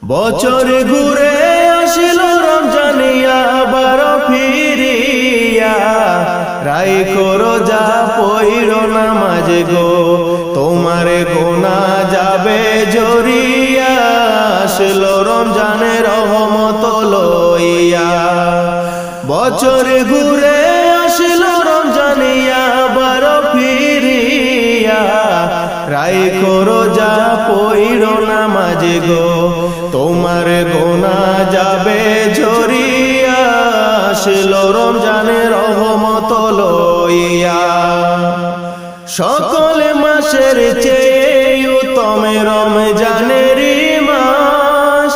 বছর ঘুরে আসিল রমজানিয়া আবার ফিরিয়া, রাইখো রোজা পইরো নামাজ গো, তোমার গোনা যাবে জরিয়া, আসলো রমজানের রহমত লইয়া। বছর ঘুরে আসিল রমজানিয়া আবার ফিরিয়া, রাইখো রোজা পইরো নামাজ গো, তোমার গোনা যাবে ঝরিয়া, আসলো রমজানের রহমত লইয়া। সকল মাসের চেয়ে উত্তম রমজানের মাস,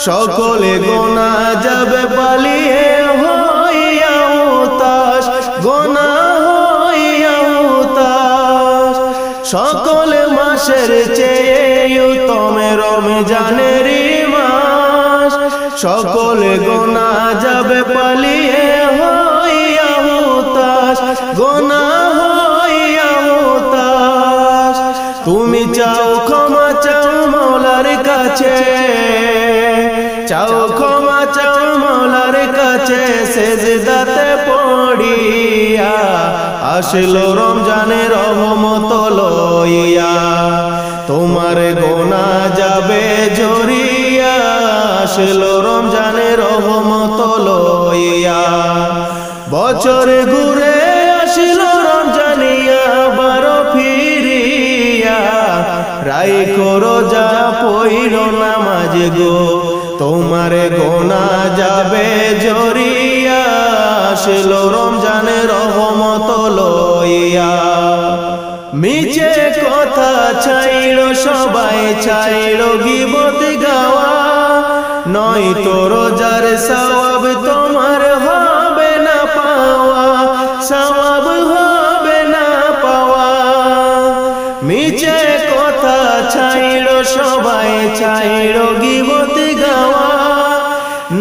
সকলে গোনা যাবে পালিয়ে হইয়া উতাস, গোনা হইয়া উতাস। সকল মাসের চেয়ে উত্তম রমজানের মাস, সকলে গোনা যাবে পালিয়ে হইয়া উতাস, গোনা হইয়া উতাস। তুমি চাও ক্ষমা চাও মওলার কাছে, চাও ক্ষমা চাও মওলার কাছে, সেজদাতে পড়িয়া, আসলো রমজানের রহমত লইয়া, তোমার গোনা যাবে ঝরিয়া, আসলো রমজানের রহমত লইয়া। বছর ঘুরে আসিল রমজানিয়া আবার ফিরিয়া, রাইখো রোজা পইরো নামাজ গো, তোমার গোনা যাবে ঝরিয়া, আসলো রমজানের রহমত লইয়া। মিছে কথা ছাইড়ো সবাই, ছাইড়ো গীবত গাওয়া, নয়তো রোজার সওয়াব তোমার হবে না পাওয়া, সওয়াব হবে না পাওয়া। মিছে কথা ছাইড়ো সবাই, ছাইড়ো গীবত গাওয়া,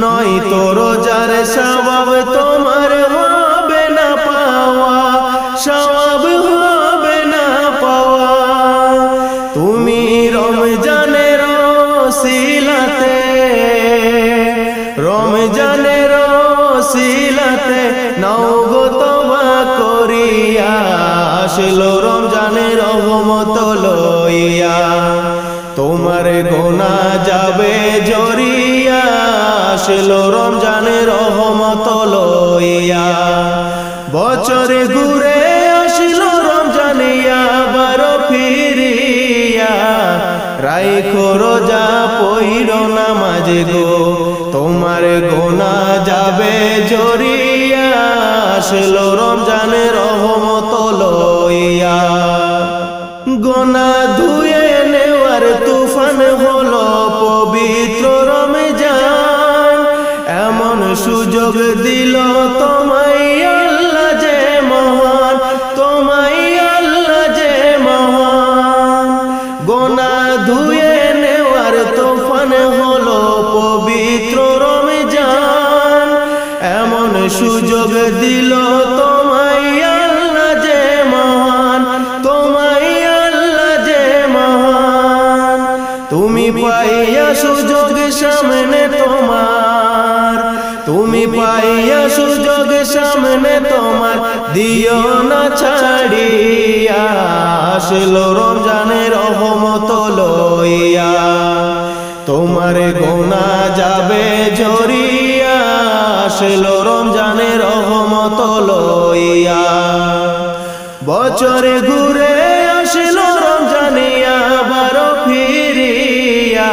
নয়তো রোজার সওয়াব তোমার হবে না পাওয়া, সওয়াব হবে না পাওয়া। তুমি রমজানের ওসিলাতে, রমজানের ওসিলাতে নাও গো তওবা করিয়া, আসলো রমজানের রহমত লইয়া, তোমার গোনা যাবে ঝরিয়া, আসলো রমজানের রহমত লইয়া। বছর ঘুরে আসিল রমজানিয়া আবার ফিরিয়া, রাইখো রোজা পইরো নামাজ গো, তোমার গোনা যাবে ঝরিয়া, আসলো রমজানের রহমত লইয়া। গোনা ধুয়ে নেওয়ার তুফান হলো পবিত্র রমজান, এমন সুযোগ দিল তোমায় আল্লাহ যে মহান, তোমায় আল্লাহ যে মহান। গোনা ধুয়ে নেওয়ার তুফান হলো পবিত্র রমজান, এমন সুযোগ দিল তোমায় আল্লাহ যে মহান, তোমায় আল্লাহ যে মহান। তুমি পাইয়া সুযোগ সামনে তোমার, তুমি পাইয়া সুযোগ সামনে তোমার, দিও না ছাড়িয়া, আসলো রমজানের রহমত লইয়া, তোমার গোনা যাবে ঝরিয়া, আসলো রমজানের রহমত লইয়া। বছর ঘুরে আসিল রমজানিয়া আবার ফিরিয়া,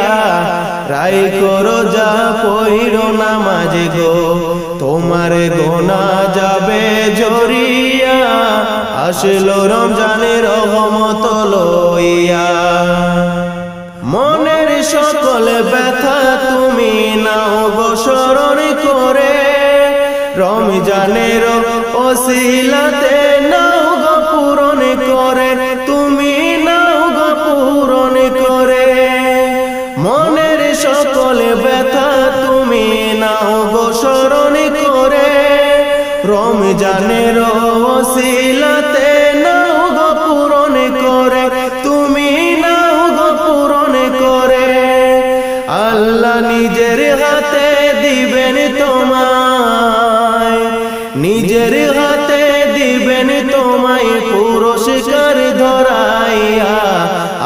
রাইখো রোজা পইরো নামাজ গো, তোমার গোনা যাবে ঝরিয়া, আসলো রমজানের রহমত লইয়া। মনের সকল ব্যথা তুমি নাও গো স্মরণ করে, রমজানের ওসিলাতে নাও গো পূরণ করে, তুমি নাও গো পূরণ করে। মনের সকল ব্যথা তুমি নাও গো স্মরণ করে, রমজানের ওসিলাতে নাও গো পূরণ করে, তুমি নাও গো পূরণ করে। আল্লাহ নিজের হাতে দিবেন তোমায়, নিজের হাতে দিবেন তোমায় পুরস্কার ধরাইয়া।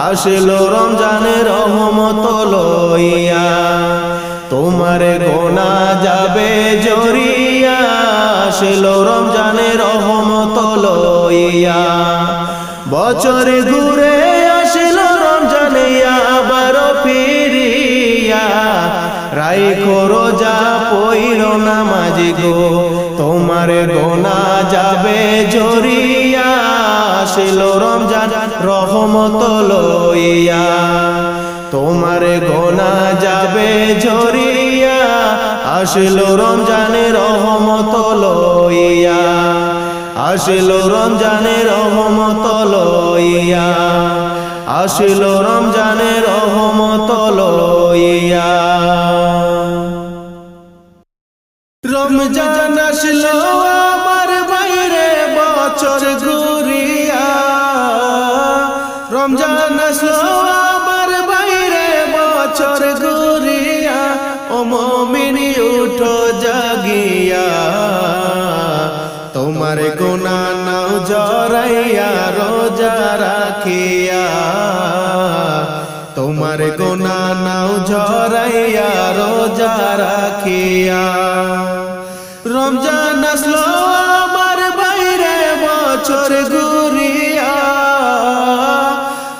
আসলো রমজানের রহমত লইয়া, তোমার গোনা যাবে জরিয়া। আসলো রমজানের রহমত লইয়া, বছর ঘুরে আসলো রমজানে আবার ফিরিয়া। রাইখো রোজা পইরো নামাজ গো, তোমার গোনা যাবে জরিয়া। আসলো রমজান রহমত লইয়া, তোমার গোনা যাবে ঝরিয়া। আসলো রমজানের রহমত লইয়া, আসলো রমজানের রহমত লইয়া, আসলো রমজানের রহমত লইয়া। রমজান আসলো আমার বাইরে বছর ঘুরিয়া, রমজান আসলো আমার বাইরে বছর ঘুরিয়া। ও মুমিনি উঠো জাগিয়া, তোমার গুনাহ নাও জরাইয়া রোজা রাখিয়া। তোমার গুনাহ নাও জরাইয়া রোজা রাখিয়া। রমজান আসলো আমার বাইরে বছর ঘুরিয়া,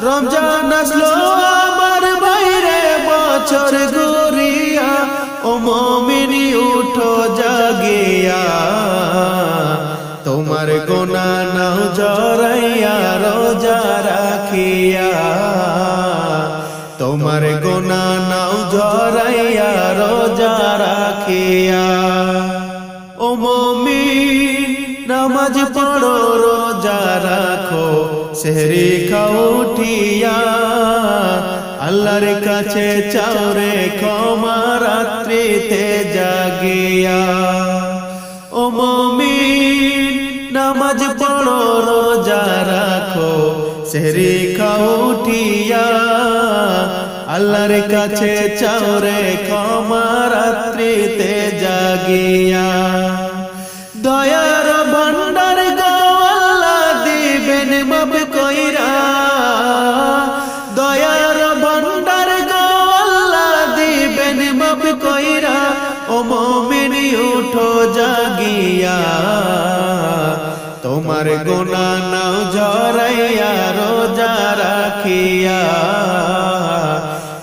রমজান আসলো আমার বাইরে বছর ঘুরিয়া। ও মুমিনি উঠো জাগিয়া, তোমার গুনাহ নাও জরাইয়া রোজা রাখিয়া। তোমার গুনাহ নাও জরাইয়া রোজা রাখিয়া। ও মুমিন নামাজ পড়ো রোজা রাখো, সেহরি খাও উঠিয়া। আল্লাহর কাছে চাও রে ক্ষমা রাত্রিতে জাগিয়া। ও মুমিন নামাজ পড়ো রোজা রাখো, সেহরি খাও উঠিয়া। আল্লাহর কাছে চাও রে ক্ষমা রাত্রিতে জাগিয়া। দয়ার ভান্ডার গো আল্লাহ দিবেন মাফ কইরা, দয়ার ভান্ডার গো আল্লাহ দিবেন মাফ কইরা। ও মুমিনি উঠো জাগিয়া, তোমার গুনাহ নাও জরাইয়া রোজা রাখিয়া।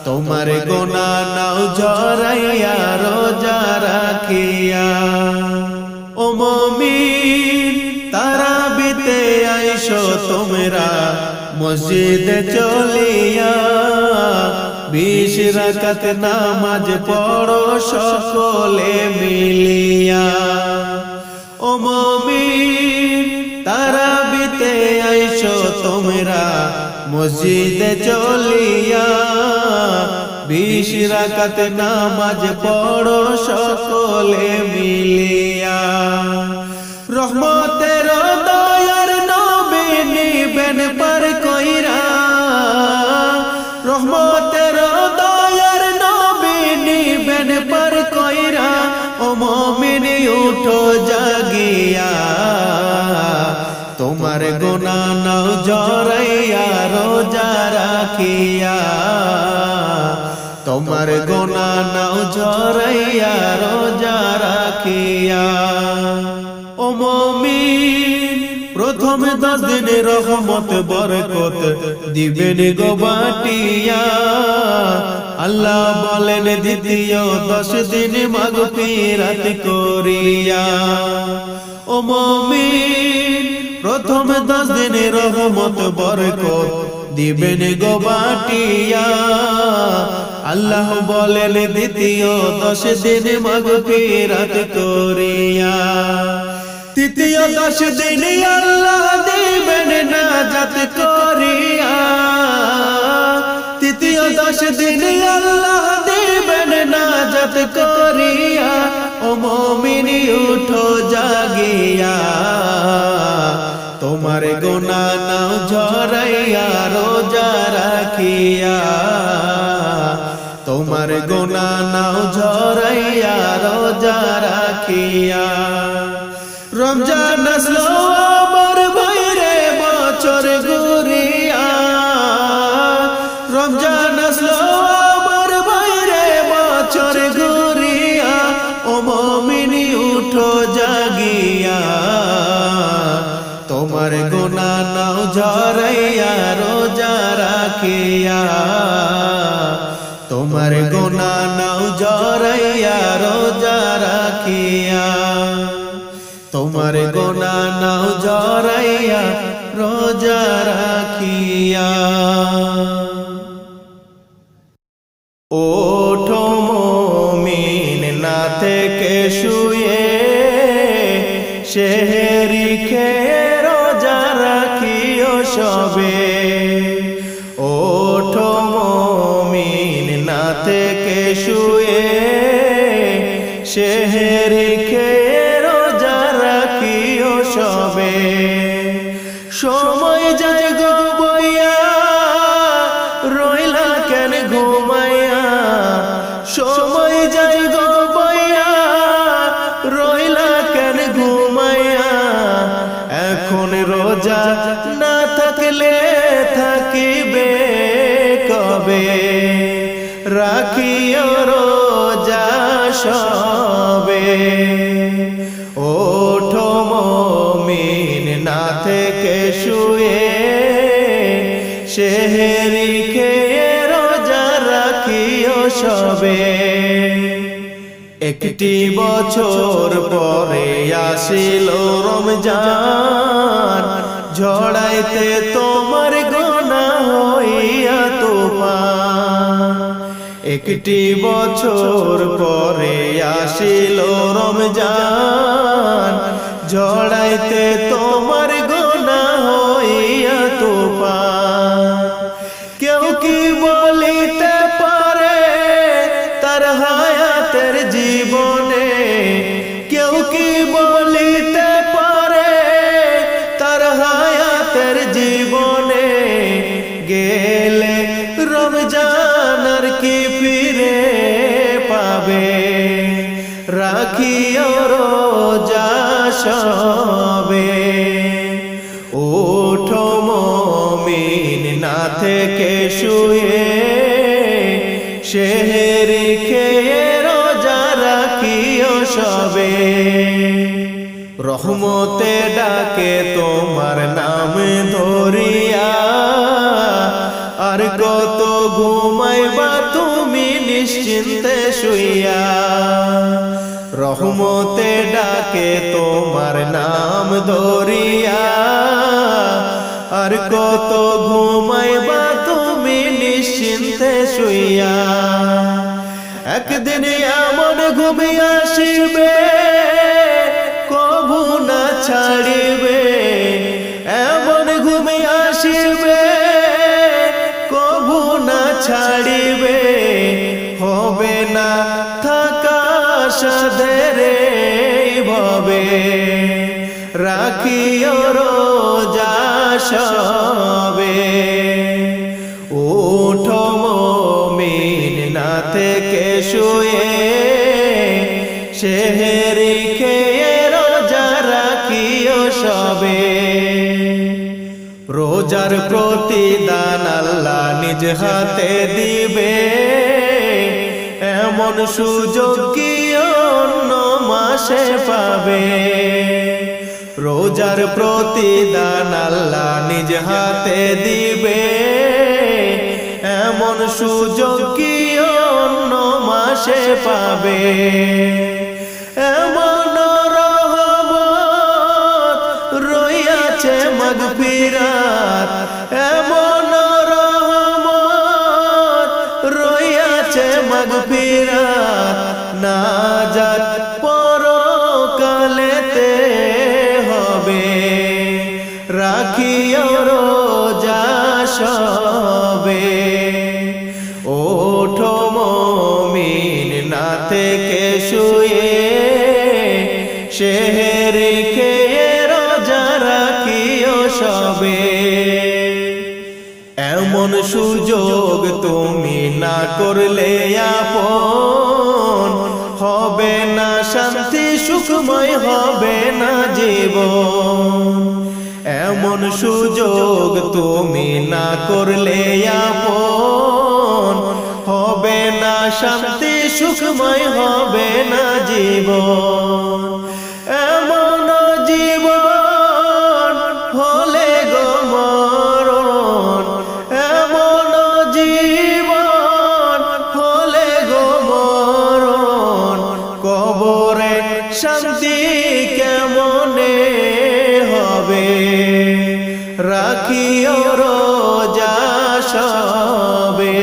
তোমার গুনাহ নাও জরাইয়া রোজা রাখিয়া। ও মুমিন তারাবিতে আইসো তোমরা মসজিদে চলিয়া। 20 রাকাত নামাজ পড়ো সকলে মিলিয়া। ও মুমিন তারাবিতে আইসো তোমরা মসজিদে চলিয়া। 20 রাকাত নামাজ পড়ো সকলে মিলিয়া। রহমতের দয়ার নবী নিবেন পার কইরা, রহমতের দয়ার নবী নিবেন পার কইরা। ও মুমিনি উঠো জাগিয়া, তোমার গুনাহ নাও জরাইয়া রোজা রাখিয়া। তোমার গুনাহ নাও জরাইয়া রোজা রাখিয়া। ও মুমিন প্রথম 10 দিন রহমত বরকত দিবেন গো বাটিয়া। আল্লাহ বলেন দ্বিতীয় 10 দিন মাগফিরাত করিয়া। ও মুমিন প্রথম 10 দিন রহমত বরকত দিবেন গো বাটিয়া। আল্লাহ বলেন দ্বিতীয় 10 দিন মাগফিরাত করিয়া। তৃতীয় 10 দিন আল্লাহ দিবেন নাজাত করিয়া। তৃতীয় 10 দিন আল্লাহ দিবেন নাজাত করিয়া। ও মুমিনি উঠো জাগিয়া, তোমার গুনাহ নাও ঝরাইয়া রোজা রাখিয়া। তোমার গুনাহ নাও ঝরাইয়া রোজা রাখিয়া রমজান আসলো আমার বাইরে বছর ঘুরিয়া রমজান আসলো আমার বাইরে বছর ঘুরিয়া ও মুমিনি উঠো জাগিয়া তোমার গুনাহ নাও ঝরাইয়া রোজা রাখিয়া তোমার গুনাহ নাও ঝরাইয়া রোজা রাখিয়া তোমার গুনাহ নাও ঝরাইয়া রোজা রাখিয়া ওঠো মুমিন না থেকে শুয়ে সেহরি খেয়ে রোজা রাখিও সবে ওঠো মুমিন না থেকে শুয়ে সেহরি খেয়ে রোজা রাখিও সবে সময় যায় গো বইয়া রইলা কেন ঘুমাইয়া সময় যায় গো বইয়া রইলা কেন ঘুমাইয়া এখন রোজা না থাকলে থাকিবে কবে রাখিও রোজা সবে ওঠো মুমিন না থেকে শুয়ে সেহরি খেয়ে রোজা রাখিও সবে একটি বছর পরে আসিল রমজান ঝড়াইতে তোমার গুনাহ হইয়া তুফান একটি বছর পরে আসিল রমজান ঝড়াইতে তোমার গুনাহ হইয়া তুফান কেউ কি বলিতে পারে তার হায়াতের জীবনে কেউ কি বলিতে পারে তার হায়াতের জীবনে গেলে রমজান আর কি ফিরে পাবে রাখিও রোজা সবে ওঠো মুমিন না থেকে শুয়ে সেহরি খেয়ে রোজা রাখিও সবে রহমতে ডাকে তোমার নাম ধরিয়া আর কত ঘুমাইবা তুমি নিশ্চিন্তে শুইয়া রহমতে ডাকে তোমার নাম ধরিয়া আর কত ঘুমাইবা তুমি নিশ্চিন্তে শুইয়া একদিন এমন ঘুমি আসিবে কভু না ছাড়িবে এমন ঘুমি আসিবে কভু না ছাড়িবে হবে না থাকা সাধেরে ভবে রাখিও রোজা সবে ওঠো মুমিন না থেকে শুয়ে সেহরি খেয়ে রোজা রাখিও সবে রোজার প্রতিদান আল্লাহ নিজ হাতে দিবে এমন সুযোগ কি অন্য মাসে পাবে রোজার প্রতিদান আল্লাহ নিজ হাতে দিবে এমন সুযোগ কি অন্য মাসে পাবে এমন রহমত রইয়াছে মাগফিরাত এমন রহমত রইয়াছে মাগফিরাত নাজাত পরকালেতে হবে রাখিও রোজা সবে ওঠো মুমিন না থেকে শুয়ে সেহরি খেয়ে রোজা রাখিও সবে এমন সুযোগ তুমি না করলে আপন, হবে না শান্তি সুখময় হবে না জীবন। এমন সুযোগ তুমি না করলে আপন, হবে না শান্তি সুখময় হবে না জীবন। এমন জীবন হলে গো মরণ, এমন জীবন হলে গো মরণ, কবরে শান্তি কেমনে হবে। রাখিও রোজা সবে,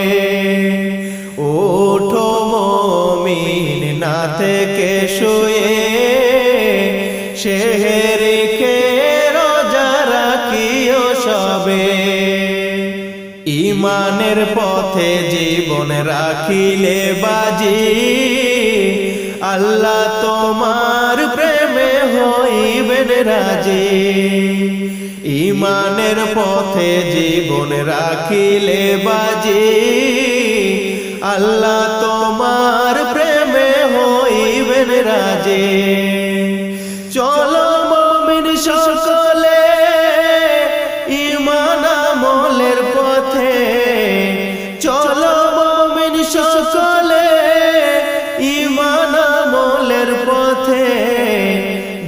ওঠো মুমিন না থেকে শুয়ে, সেহরি খেয়ে রোজা রাখিও সবে। ঈমানের পথে জীবন রাখিলে বাজি, আল্লাহ তোমার প্রেমে হইবেন রাজি। ঈমানের পথে জীবন রাখিলে বাজি, আল্লাহ তোমার প্রেমে হইবেন রাজি। চলো মুমিন সকলে ঈমান আমলের পথে, চলো মুমিন সকলে ঈমান আমলের পথে,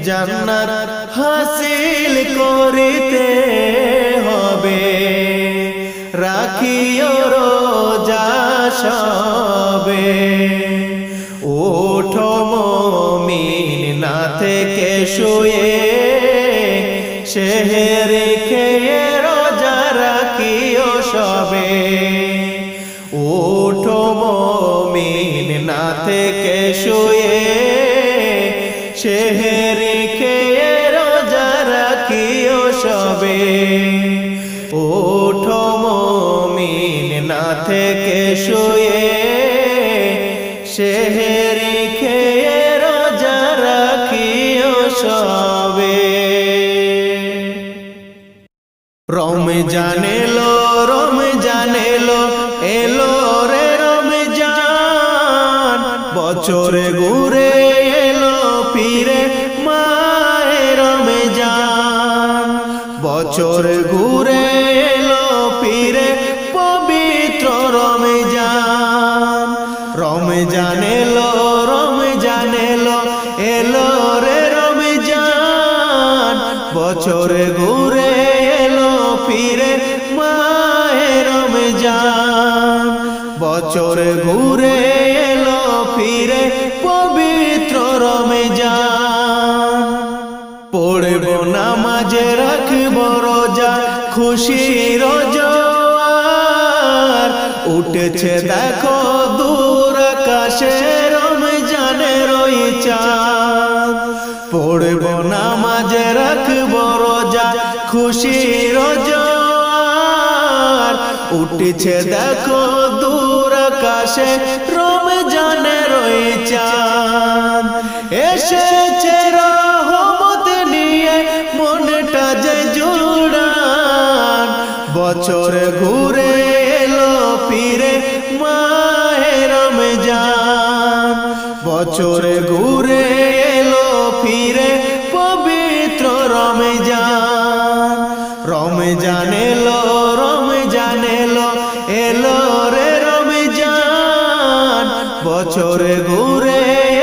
জান্নাত হাসিল করিতে হবে। রাখিও রোজা সবে, ওঠো মুমিন না থেকে শুয়ে, সেহরি খেয়ে রোজা রাখিও সবে। ওঠো মুমিন না থেকে শুয়ে, সেহরি খেয়ে রোজা রাখিও সবে। ওঠো মুমিন না থেকে শুয়ে, সেহরি খেয়ে রোজা রাখিও সবে। রমজান এলো, রমজান এলো, এলো রে রমজান, বছরে ঘুরে এলো ফিরে মাহে রমজান। বছর ঘুরে এলো ফিরে পবিত্র রমজান। রমজান এলো, রমজান এলো, এলো রে রমজান, বছর ঘুরে এলো ফিরে মাহে রমজান। বছর ঘুরে এলো ফিরে পবিত্র রমজান। পড়ব নামাজ রাখব রোজা, খুশির জোয়ার উঠেছে দেখো দূর আকাশে রমজানের ওই চাঁদ। পড়ব নামাজ রাখব রোজা, খুশির জোয়ার উঠেছে দেখো দূর আকাশে রমজানের ওই চাঁদ। এসেছে রহমত নিয়ে মনটা যে জুড়ান, বছর ঘুরে এলো ফিরে মাহে রমজান। বছর ঘুরে এলো ফিরে পবিত্র রমজান। রমজান এলো, রমজান এলো, এলো রে রমজান, বছর ঘুরে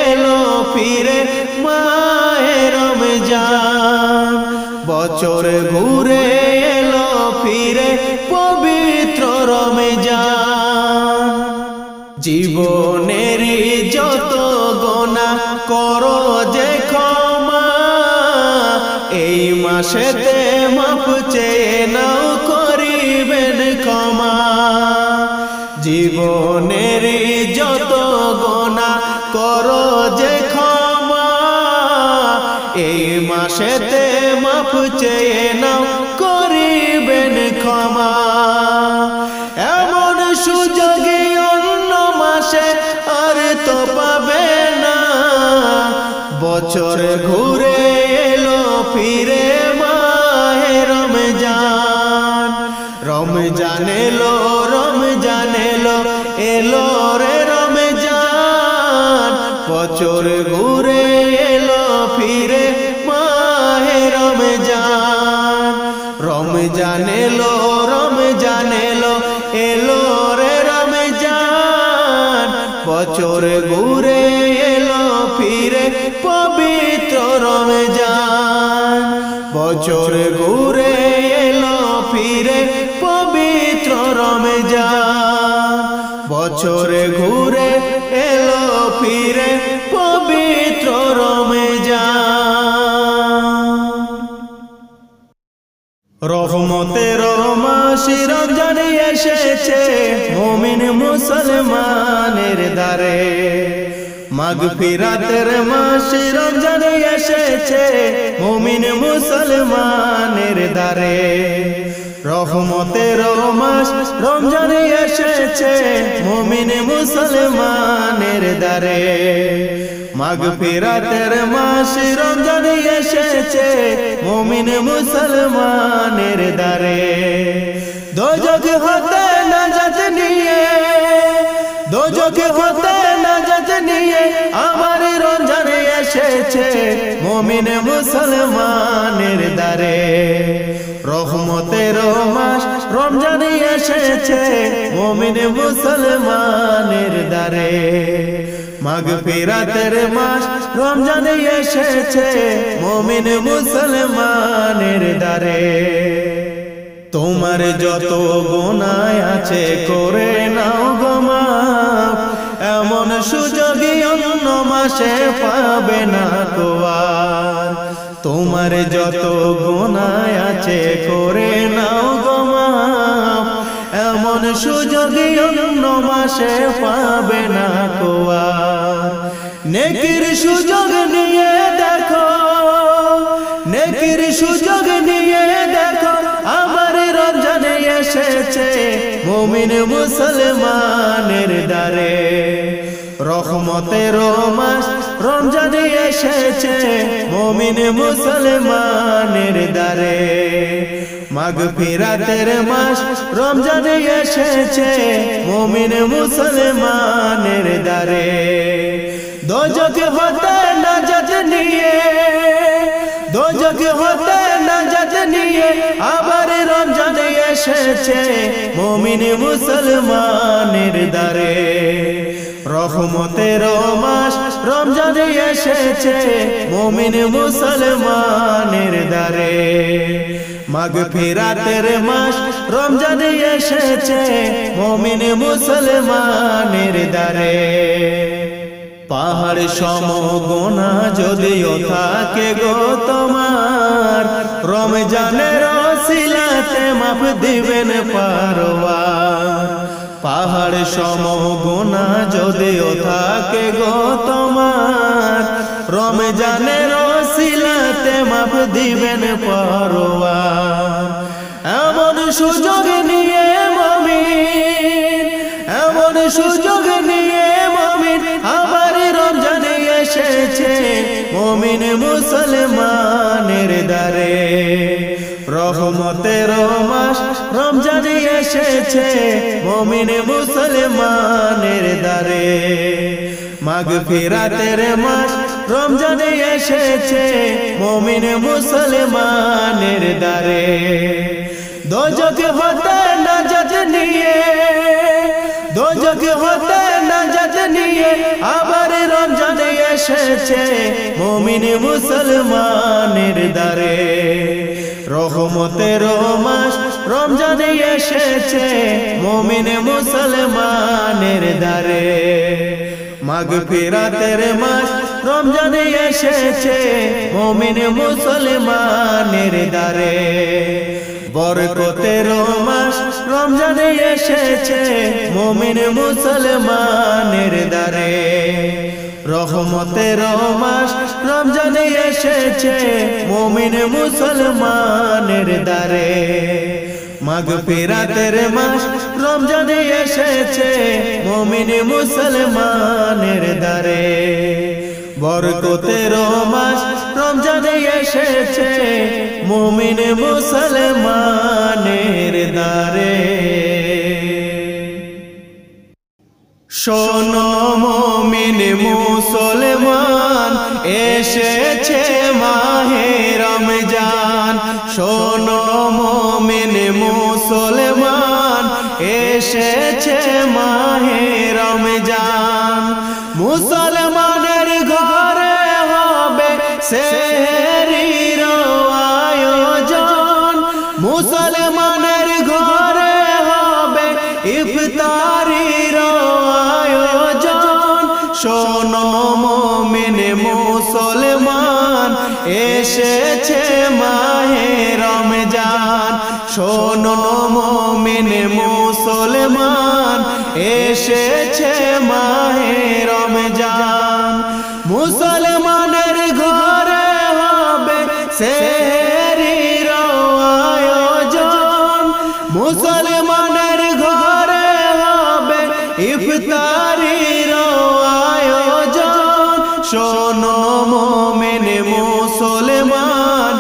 এলো ফিরে মাহে রমজান। বছর ঘুরে এলো ফিরে পবিত্র রমজান। জীবনের যত গোনা করো যে ক্ষমা, এই মাসেতে মাফ চেয়ে নাও করিবেন ক্ষমা। জীবনের যত গোনা করো যে ক্ষমা, এই মাসেতে মাফ চেয়ে নাও করিবেন ক্ষমা। এমন সুযোগ অন্য মাসে আর তো পাবে না, বছর ঘুরে এলো ফিরে মাহে রমজান। রমজান এলো, রমজান এলো, এলো রে রমজান, বছর ঘুরে এলো ফিরে মাহে রমজান। রমজান এলো, রমজান এলো, এলো রে রমজান, বছর ঘুরে এলো ফিরে পবিত্র রমজান। বছর ঘুরে এলো ফিরে পবিত্র রমজান, বছর ঘুরে এলো ফিরে পবিত্র রমজান। রহমতের মাস রমজান এসেছে মুমিন মুসলমানের দ্বারে, মাগফিরাতের মাস রমজান এসেছে মুমিন মুসলমানের দ্বারে। রহমতের মাস রমজান এসেছে মুমিন মুসলমানের দ্বারে, মাগফিরাতের মাস রমজান এসেছে মুমিন মুসলমানের দ্বারে। দোজখ হতে নাজাত নিয়ে, দোজখ হতে নাজাত নিয়ে আমার রমজান এসেছে মুমিন মুসলমানের দ্বারে। রহমতের মাস রমজান এসেছে মুমিন মুসলমানের দ্বারে, মাগফিরাতের মাস রমজান এসেছে মুমিন মুসলমানের দ্বারে। তোমার যত গুনাহ আছে করে নাও গো মাফ, এমন সুযোগ অন্য মাসে পাবে না কো আর। তোমার যত গুনাহ আছে করে নাও গো মাফ, এমন সুযোগ অন্য মাসে পাবে না কো আর। নেকির সুযোগ নিয়ে দেখো, নেকির সুযোগ নিয়ে দেখো আমার রমজান এসেছে মুমিন মুসলমানের দ্বারে। রহমতের মাস রমজান এসেছে মুমিন মুসলমানের দ্বারে, মাগফিরাতের মাস রমজান এসেছে মুমিন মুসলমানের দ্বারে। দোজখ হতে নাজাত নিয়ে, দোজখ হতে নাজাত নিয়ে আবার রমজান এসেছে মুমিন মুসলমানের দ্বারে। রহমতের মাস রমজান এসেছে মুমিন মুসলমানের দ্বারে, মাগফিরাতের মাস রমজান এসেছে মুমিন মুসলমানের দ্বারে। পাহাড় সম গুনাহ যদিও থাকে গো তোমার, রমজানের ওসিলাতে মাফ দিবেন পারওয়ার। পাহাড় সম গুনাহ যদিও থাকে গো তোমার, রমজানের ওসিলাতে মাফ দিবেন পারওয়ার। এমন সুযোগ নিয়ে মুমিন, এমন সুযোগ নিয়ে মুমিন আবার রমজান এসেছে মুমিন মুসলমানের দ্বারে। রহমতের মাস রমজান এসেছে মুমিন মুসলমানের দ্বারে, মাগফিরাতের মাস রমজান এসেছে মুমিন মুসলমানের দ্বারে। দোজখ হতে নাজাত নিয়ে, দোজখ হতে নাজাত নিয়ে আবার রমজান এসেছে মুমিন মুসলমানের দ্বারে। রহমতের মাস রমজান এসেছে মুমিন মুসলমানের দ্বারে, মাগফিরাতের মাস রমজান এসেছে মুমিন মুসলমানের দ্বারে। বরকতের মাস রমজান এসেছে মুমিন মুসলমানের দ্বারে। রহমতের মাস রমজান এসেছে মুমিন মুসলমানের দ্বারে, মাগফিরাতের মাস রমজান এসেছে মুমিন মুসলমানের দ্বারে। বরকতের মাস রমজান এসেছে মুমিন মুসলমানের দ্বারে। শোনো মুমিন মুসলমান, এসেছে মাহে রমজান। শোনো মুমিন মুসলমান, এসেছে মাহে রমজান। মুসলমানের ঘরে হবে সেহরির আয়োজন, মুসলমানের ঘরে হবে ইফতারির আয়োজন। শোনো মুমিন মুসলমান, এসেছে মাহে রমজান। শোনো মুমিন মুসলমান, এসেছে মাহে রমজান। মুসলমানের ঘরে হবে সেহরির আয়োজন, মুসলমানের ঘরে হবে ইফতারির আয়োজন। শোনো মুমিন মুসলমান,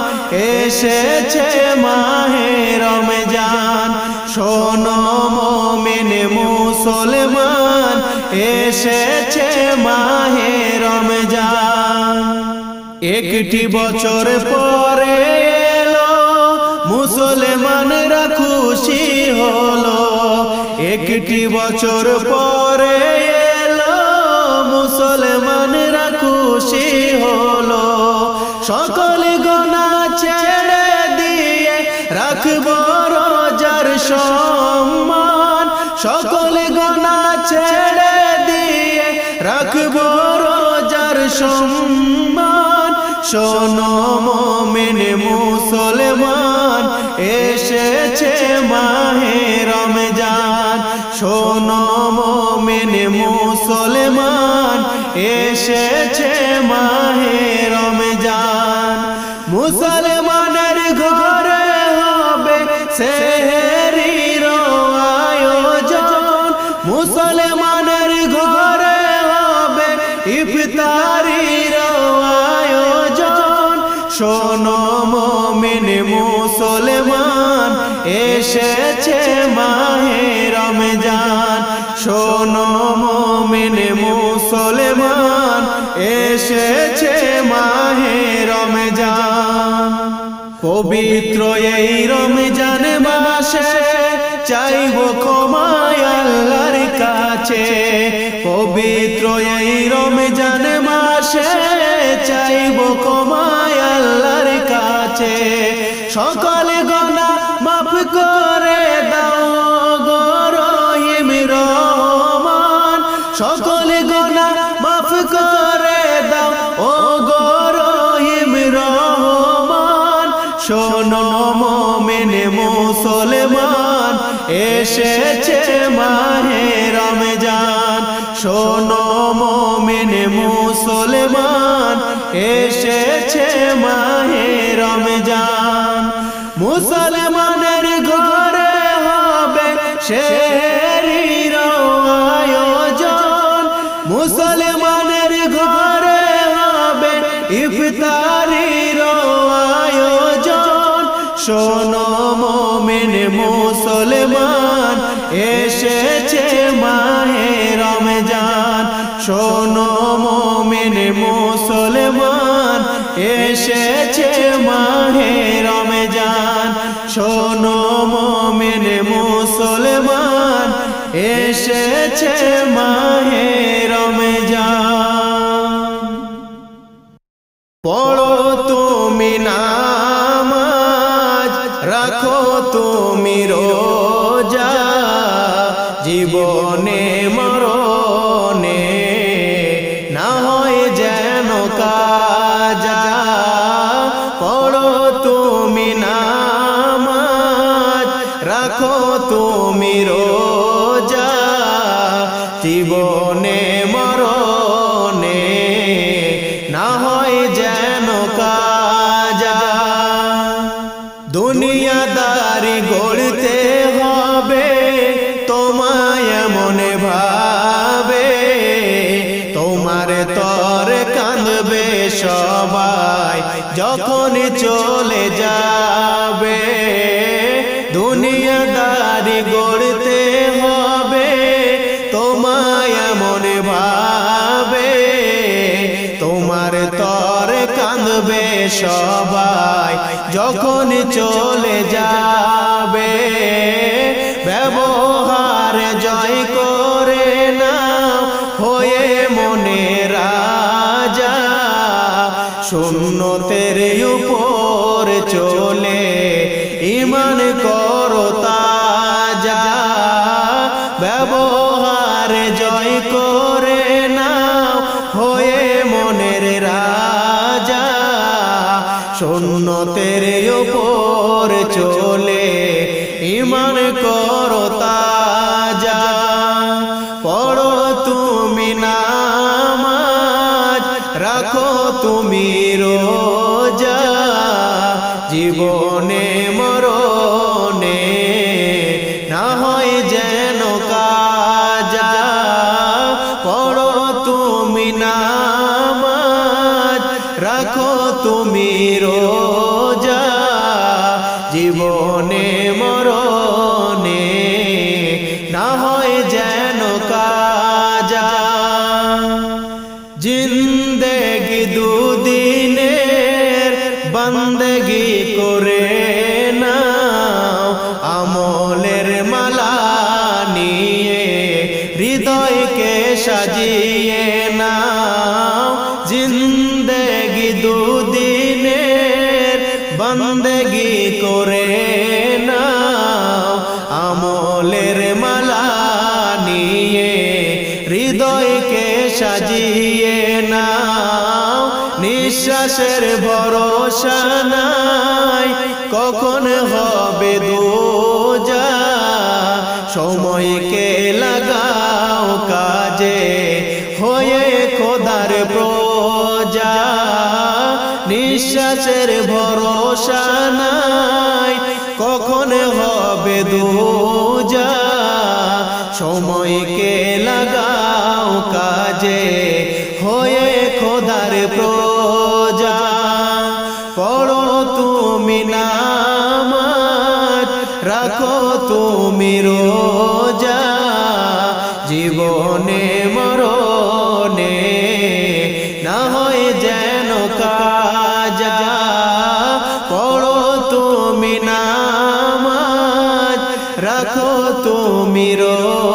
এসেছে মাহে রমজান। শোনো মুমিন মুসলমান, এসেছে মাহে রমজান। একটি বছর পরে এলো, মুসলমানরা খুশি হলো। একটি বছর পরে এলো, মুসলমানরা খুশি হলো। সকল গুনাহ ছেড়ে দিয়ে রাখবো রোজার সম্মান, সকল গুনাহ ছেড়ে দিয়ে রাখবো রোজার সম্মান। শোনো মুমিন মুসলমান, এসেছে মাহে রমজান। শোনো মুমিন মুসলমান, এসেছে মাহে রমজান। মুসলমানের ঘরে হবে সেহরির আয়োজন, মুসলমানের ঘরে হবে ইফতারির আয়োজন। শোনো মুমিন মুসলমান, এসেছে মাহে রমজান। শোনো মুমিন মুসলমান, এসেছে মাহে রমজান। পবিত্র এই রমজান মাসে চাইব ক্ষমা আল্লাহর কাছে। পবিত্র এই রমজান মাসে চাইব ক্ষমা আল্লাহর কাছে। সকল গুনাহ মাফ করে দাও গো রহিম রহমান, সকল গুনাহ মাফ করে দাও ও গো রহিম রহমান। শোনো মুমিন মুসলমান, এসেছে মাহে রমজান। শোনো মুমিন মুসলমান, এসেছে মাহে রমজান। মুসলমানের ঘরে হবে সেহরির আয়োজন, মুসলমানের ঘরে হবে ইফতারির আয়োজন। শোনো মুমিন মুসলমান, এসেছে মাহে রমজান। শোনো মুমিন মুসলমান, এসেছে মাহে রমজান। শোনো মুমিন মুসলমান, এসেছে মাহে রমজান। পড়ো তুমি নামাজ, রাখো তুমি রোজা, জীবনে মরণে না হয় যেন কাজা। পড়ো তুমি নামাজ, রাখো তুমি রোজা, জীবনে মরণে না হয় যেন কাজা। দুনিয়াদারি গড়তে হবে তোমায় মনে ভাবে, তোমার তর কাঁদবে সবাই যখন চলে যাবে। দুনিয়াদারি গড়তে হবে তোমায় থাকবে সবাই যখন চলে যাবে ব্যবহার জয় করে নাও হয়ে মনে রাজা সুন্নতের উপর চলে ঈমান করো তাজা ব্যবহার জয় করে নাও হয়ে মনের রাজা সুন্নতের উপর চলে ঈমান করো তাজা পড়ো তুমি নামাজ রাখো তুমি রোজা জীবনে মরণে না হয় যেন কাজা পড়ো তুমি নামাজ রাখো তুমি রোজা জীবনে মরণে না হয় যেন কাজা জিন্দেগি দুদিনের বন্দেগি করে নাও আমলের মালা নিয়ে হৃদয়কে সাজিয়ে নাও জিন্দেগি দুদিনের বন্দেগি করে নাও আমলের মালা নিয়ে হৃদয়কে সাজিয়ে নাও নিঃশ্বাসের ভরসা নাই কখন হবে দোজা সময়কে লাগাও কাজে হয়ে খোদার প্রজা নিঃশ্বাসের ভরসা নাই কখন হবে দোজা সময়কে লাগাও কাজে হয়ে খোদার প্রজা পড়ো তুমি নামাজ রাখো তুমি রোজা জীবনে মরণে না হয় যেন কাজা পড়ো তুমি নামাজ রাখো তুমি রোজা